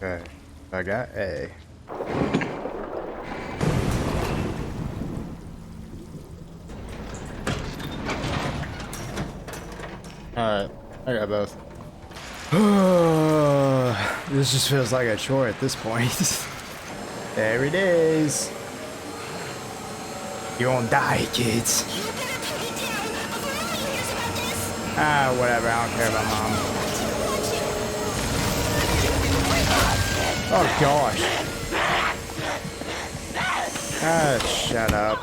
Okay, I got A. Alright, I got both. This just feels like a chore at this point. There it is. You won't die, kids. Ah, whatever, I don't care about mom. Oh gosh. Ah, shut up.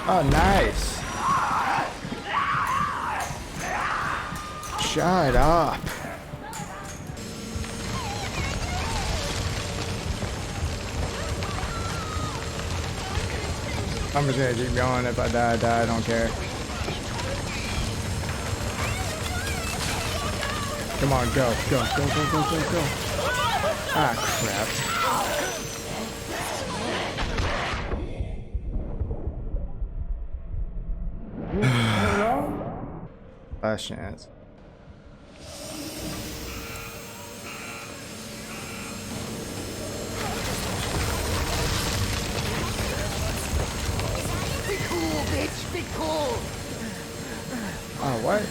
Oh, nice. Shut up. I'm just gonna keep going. If I die, I die. I don't care. Come on, go, go, go, go, go, go, go. Ah, crap. Last chance. Be cool, bitch! Be cool! Oh, what?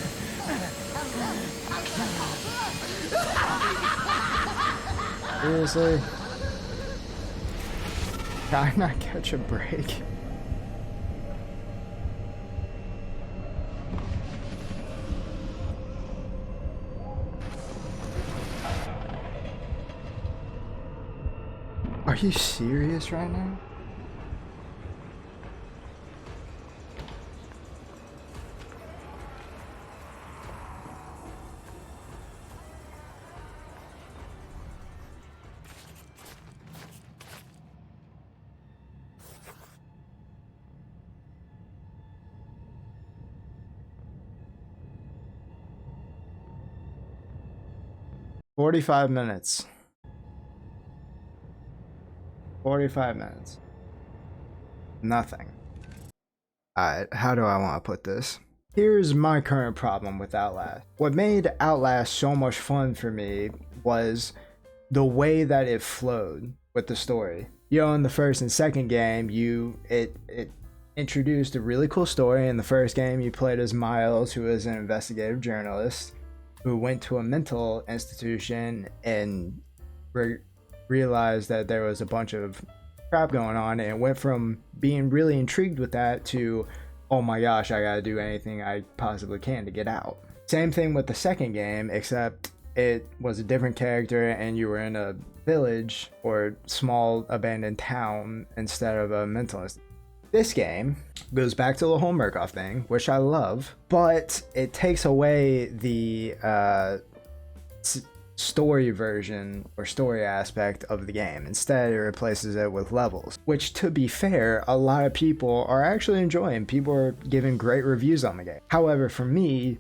Seriously? Can I not catch a break? Are you serious right now? "45 minutes. 45 minutes. Nothing." Alright, how do I want to put this? Here's my current problem with Outlast. What made Outlast so much fun for me was the way that it flowed with the story. You know, in the first and second game, it introduced a really cool story. In the first game, you played as Miles, who is an investigative journalist who went to a mental institution and realized that there was a bunch of crap going on, and went from being really intrigued with that to, oh my gosh, I gotta do anything I possibly can to get out. Same thing with the second game, except it was a different character and you were in a village or small abandoned town instead of a mental institution. This game goes back to the whole Murkoff thing, which I love, but it takes away the story version or story aspect of the game. Instead, it replaces it with levels, which, to be fair, a lot of people are actually enjoying. People are giving great reviews on the game. However, for me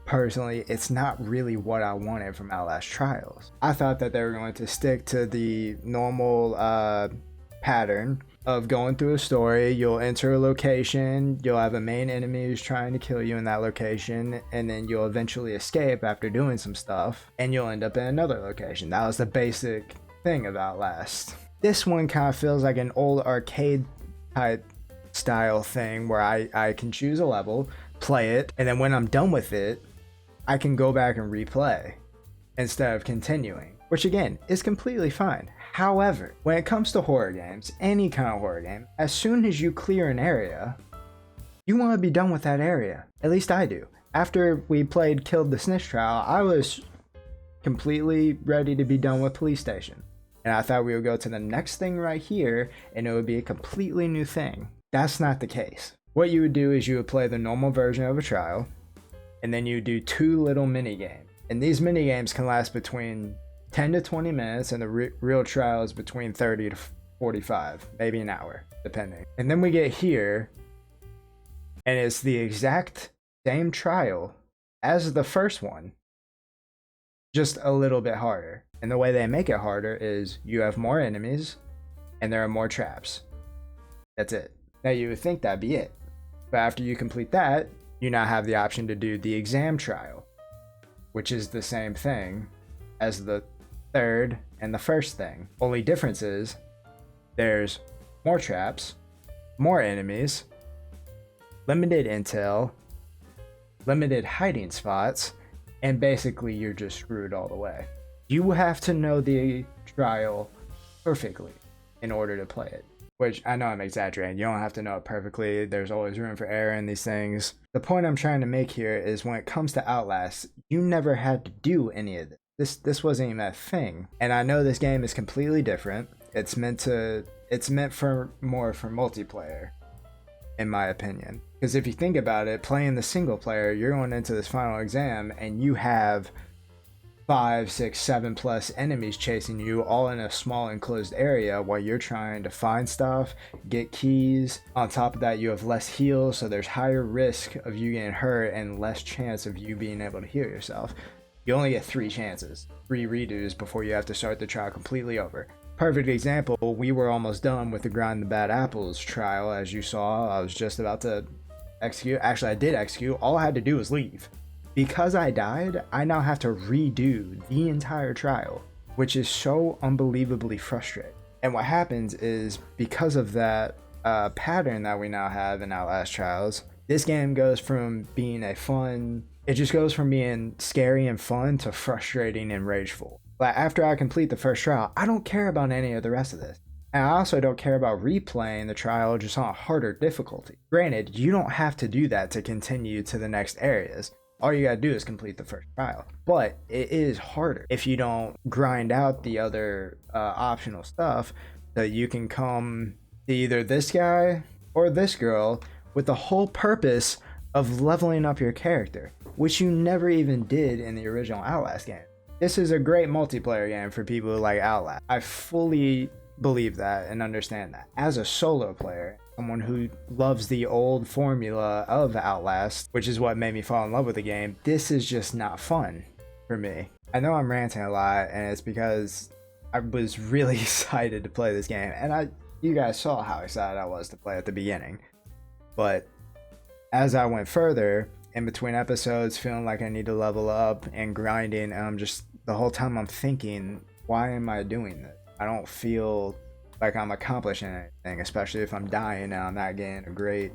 personally, it's not really what I wanted from Outlast Trials. I thought that they were going to stick to the normal pattern of going through a story. You'll enter a location, you'll have a main enemy who's trying to kill you in that location, and then you'll eventually escape after doing some stuff, and you'll end up in another location. That was the basic thing of Outlast. This one kind of feels like an old arcade type style thing where I can choose a level, play it, and then when I'm done with it, I can go back and replay instead of continuing, which again is completely fine. However, when it comes to horror games, any kind of horror game, as soon as you clear an area, you want to be done with that area. At least I do. After we played Killed the Snitch Trial, I was completely ready to be done with Police Station. And I thought we would go to the next thing right here, and it would be a completely new thing. That's not the case. What you would do is you would play the normal version of a trial, and then you would do 2 little mini games. And these mini games can last between 10 to 20 minutes, and the real trial is between 30 to 45, maybe an hour, depending. And then we get here, and it's the exact same trial as the first one, just a little bit harder. And the way they make it harder is you have more enemies, and there are more traps. That's it. Now you would think that'd be it. But after you complete that, you now have the option to do the exam trial. which is the same thing as the third and the first thing. Only difference is there's more traps, more enemies, limited intel, limited hiding spots, and basically you're just screwed all the way. You have to know the trial perfectly in order to play it. Which I know I'm exaggerating. You don't have to know it perfectly. There's always room for error in these things. The point I'm trying to make here is when it comes to Outlast, you never had to do any of this. This wasn't even a thing. And I know this game is completely different. It's meant for more for multiplayer, in my opinion. Because if you think about it, playing the single player, you're going into this final exam and you have 5, 6, 7 plus enemies chasing you all in a small enclosed area while you're trying to find stuff, get keys. On top of that, you have less heals, so there's higher risk of you getting hurt and less chance of you being able to heal yourself. You only get 3 chances, 3 redos before you have to start the trial completely over. Perfect example, we were almost done with the Grind the Bad Apples trial. As you saw, I was just about to execute. Actually, I did execute. All I had to do was leave. Because I died, I now have to redo the entire trial, which is so unbelievably frustrating. And what happens is, because of that pattern that we now have in Outlast Trials, this game goes from being it just goes from being scary and fun to frustrating and rageful. Like, after I complete the first trial, I don't care about any of the rest of this. And I also don't care about replaying the trial just on a harder difficulty. Granted, you don't have to do that to continue to the next areas. All you gotta do is complete the first trial. But it is harder if you don't grind out the other optional stuff, so you can come to either this guy or this girl with the whole purpose of leveling up your character, which you never even did in the original Outlast game. This is a great multiplayer game for people who like Outlast. I fully believe that and understand that. As a solo player, someone who loves the old formula of Outlast, which is what made me fall in love with the game, this is just not fun for me. I know I'm ranting a lot, and it's because I was really excited to play this game, and you guys saw how excited I was to play at the beginning. But as I went further, in between episodes, feeling like I need to level up and grinding, and the whole time I'm thinking, why am I doing this? I don't feel like I'm accomplishing anything, especially if I'm dying and I'm not getting a great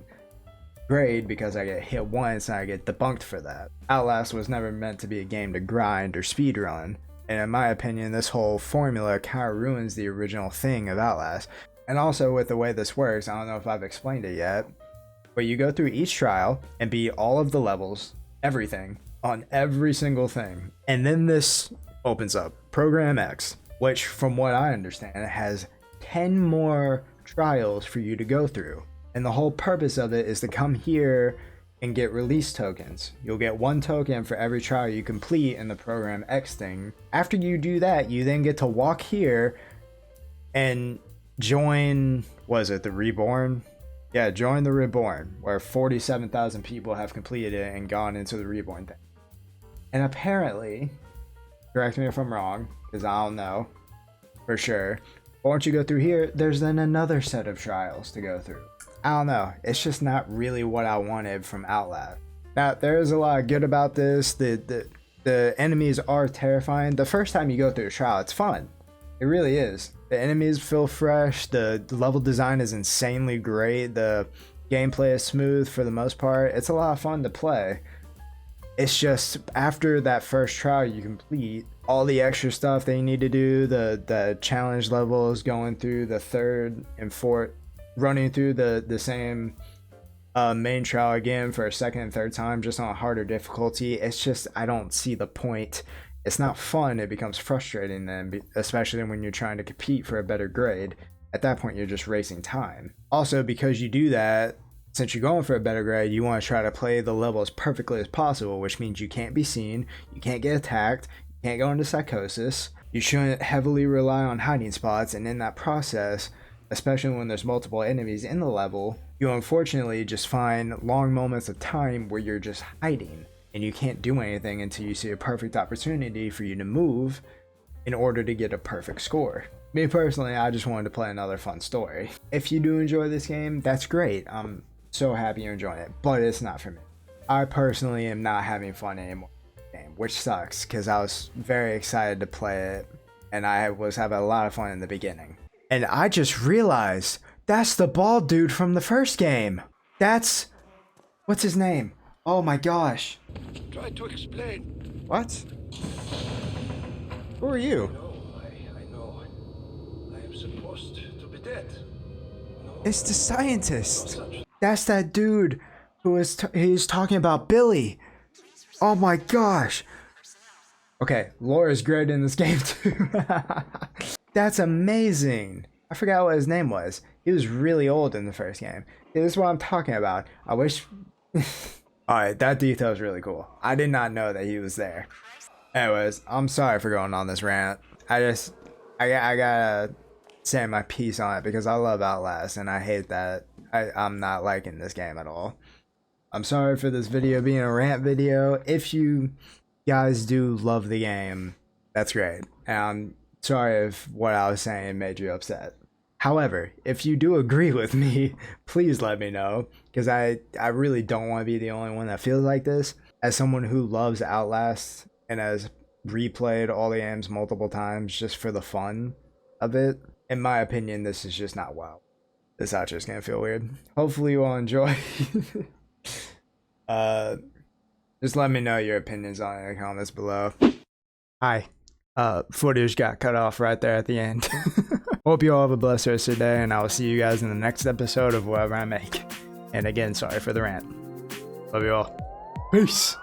grade because I get hit once and I get debunked for that. Outlast was never meant to be a game to grind or speedrun, and in my opinion, this whole formula kind of ruins the original thing of Outlast. And also, with the way this works, I don't know if I've explained it yet, but you go through each trial and beat all of the levels, everything, on every single thing, and then this opens up Program X, which, from what I understand, has 10 more trials for you to go through. And the whole purpose of it is to come here and get release tokens. You'll get 1 token for every trial you complete in the Program X thing. After you do that, you then get to walk here and join, the Reborn? Yeah, join the Reborn, where 47,000 people have completed it and gone into the Reborn thing. And apparently, correct me if I'm wrong, because I don't know for sure, but once you go through here, there's then another set of trials to go through. I don't know, it's just not really what I wanted from Outlast. Now, there is a lot of good about this. The enemies are terrifying. The first time you go through a trial, it's fun. It really is. The enemies feel fresh, the level design is insanely great, the gameplay is smooth for the most part. It's a lot of fun to play. It's just after that first trial you complete, all the extra stuff that you need to do, the challenge levels, going through the third and fourth, running through the same main trial again for a second and third time, just on a harder difficulty. It's just, I don't see the point. It's not fun. It becomes frustrating then, especially when you're trying to compete for a better grade. At that point, you're just wasting time. Also, because you do that, since you're going for a better grade, you want to try to play the level as perfectly as possible, which means you can't be seen, you can't get attacked, you can't go into psychosis, you shouldn't heavily rely on hiding spots, and in that process, especially when there's multiple enemies in the level, you unfortunately just find long moments of time where you're just hiding, and you can't do anything until you see a perfect opportunity for you to move in order to get a perfect score. Me personally, I just wanted to play another fun story. If you do enjoy this game, that's great. I'm so happy you're enjoying it, but it's not for me. I personally am not having fun anymore with the game. which sucks because I was very excited to play it and I was having a lot of fun in the beginning. And I just realized that's the bald dude from the first game. That's... what's his name? Oh my gosh. Try to explain. What? Who are you? I know. I am supposed to be dead. No, It's the scientist. no such. That's that dude who is he's talking about Billy. Oh my gosh. Okay, Laura's great in this game too. That's amazing. I forgot what his name was. He was really old in the first game. This is what I'm talking about. I wish... Alright, that detail is really cool. I did not know that he was there. Anyways, I'm sorry for going on this rant. I gotta say my piece on it because I love Outlast and I hate that I'm not liking this game at all. I'm sorry for this video being a rant video. If you guys do love the game, that's great. And I'm sorry if what I was saying made you upset. However, if you do agree with me, please let me know, because I really don't want to be the only one that feels like this. As someone who loves Outlast and has replayed all the games multiple times just for the fun of it, in my opinion, this is just not WoW. This outro's gonna feel weird. Hopefully you all enjoy. Just let me know your opinions on it in the comments below. Hi. Footage got cut off right there at the end. Hope you all have a blessed rest of your day, and I will see you guys in the next episode of whatever I make. And again, sorry for the rant. Love you all. Peace.